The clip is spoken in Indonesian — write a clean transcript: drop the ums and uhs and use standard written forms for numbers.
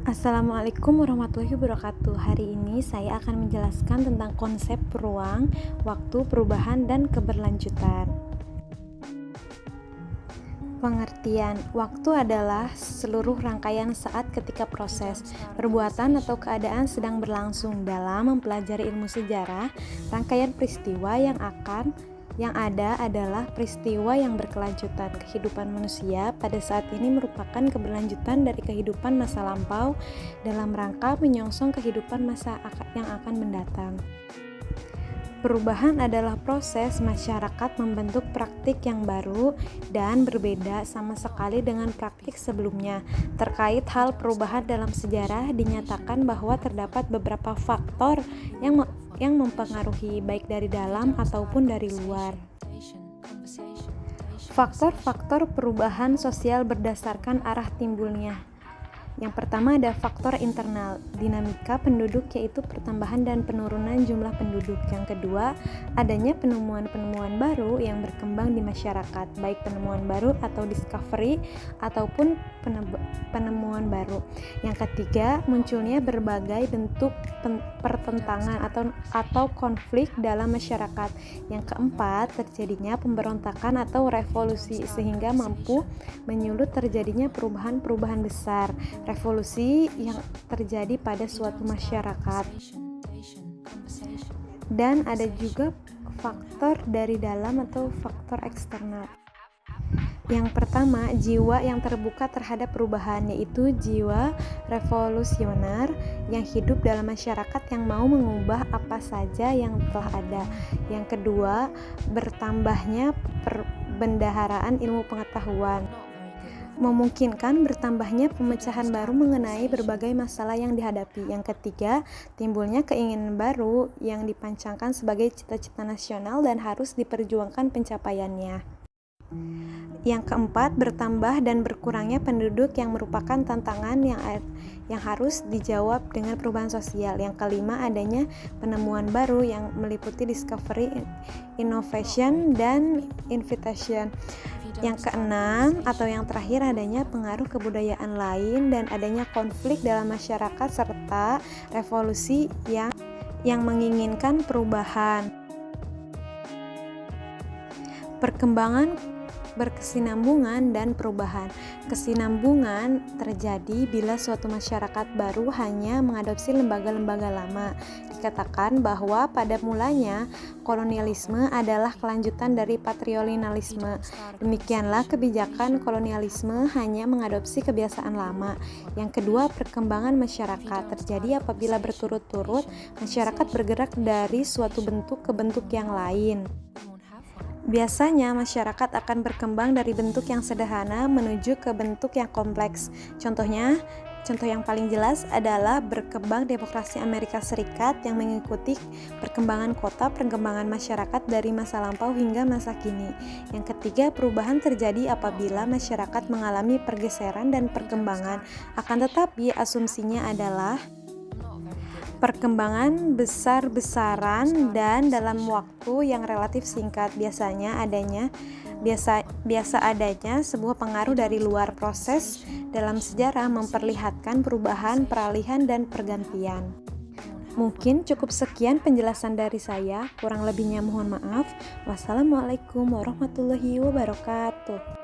Assalamualaikum warahmatullahi wabarakatuh. Hari ini saya akan menjelaskan tentang konsep ruang, waktu, perubahan, dan keberlanjutan. Pengertian waktu adalah seluruh rangkaian saat ketika proses, perbuatan atau keadaan sedang berlangsung. Dalam mempelajari ilmu sejarah, rangkaian peristiwa yang ada adalah peristiwa yang berkelanjutan. Kehidupan manusia pada saat ini merupakan keberlanjutan dari kehidupan masa lampau dalam rangka menyongsong kehidupan masa yang akan mendatang. Perubahan adalah proses masyarakat membentuk praktik yang baru dan berbeda sama sekali dengan praktik sebelumnya. Terkait hal perubahan dalam sejarah, dinyatakan bahwa terdapat beberapa faktor yang mempengaruhi baik dari dalam ataupun dari luar. Faktor-faktor perubahan sosial berdasarkan arah timbulnya. Yang pertama ada faktor internal, dinamika penduduk, yaitu pertambahan dan penurunan jumlah penduduk. Yang kedua, adanya penemuan-penemuan baru yang berkembang di masyarakat, baik penemuan baru atau discovery ataupun penemuan baru. Yang ketiga, munculnya berbagai bentuk pertentangan atau konflik dalam masyarakat. Yang keempat, terjadinya pemberontakan atau revolusi sehingga mampu menyulut terjadinya perubahan-perubahan besar. Revolusi yang terjadi pada suatu masyarakat. Dan ada juga faktor dari dalam atau faktor eksternal. Yang pertama, jiwa yang terbuka terhadap perubahan, yaitu jiwa revolusioner yang hidup dalam masyarakat yang mau mengubah apa saja yang telah ada. Yang kedua, bertambahnya perbendaharaan ilmu pengetahuan, memungkinkan bertambahnya pemecahan baru mengenai berbagai masalah yang dihadapi. Yang ketiga, timbulnya keinginan baru yang dipancangkan sebagai cita-cita nasional dan harus diperjuangkan pencapaiannya. Yang keempat, bertambah dan berkurangnya penduduk yang merupakan tantangan yang harus dijawab dengan perubahan sosial. Yang kelima, adanya penemuan baru yang meliputi discovery, innovation, dan invitation. Yang keenam atau yang terakhir, adanya pengaruh kebudayaan lain dan adanya konflik dalam masyarakat serta revolusi yang menginginkan perubahan. Perkembangan berkesinambungan dan perubahan. Kesinambungan terjadi bila suatu masyarakat baru hanya mengadopsi lembaga-lembaga lama. Dikatakan bahwa pada mulanya kolonialisme adalah kelanjutan dari patriolinalisme. Demikianlah kebijakan kolonialisme hanya mengadopsi kebiasaan lama. Yang kedua, perkembangan masyarakat terjadi apabila berturut-turut masyarakat bergerak dari suatu bentuk ke bentuk yang lain. Biasanya masyarakat akan berkembang dari bentuk yang sederhana menuju ke bentuk yang kompleks. Contoh yang paling jelas adalah berkembang demokrasi Amerika Serikat yang mengikuti perkembangan kota, perkembangan masyarakat dari masa lampau hingga masa kini. Yang ketiga, perubahan terjadi apabila masyarakat mengalami pergeseran dan perkembangan. Akan tetapi asumsinya adalah perkembangan besar-besaran dan dalam waktu yang relatif singkat. Biasa adanya sebuah pengaruh dari luar. Proses dalam sejarah memperlihatkan perubahan, peralihan, dan pergantian. Mungkin cukup sekian penjelasan dari saya, kurang lebihnya mohon maaf. Wassalamualaikum warahmatullahi wabarakatuh.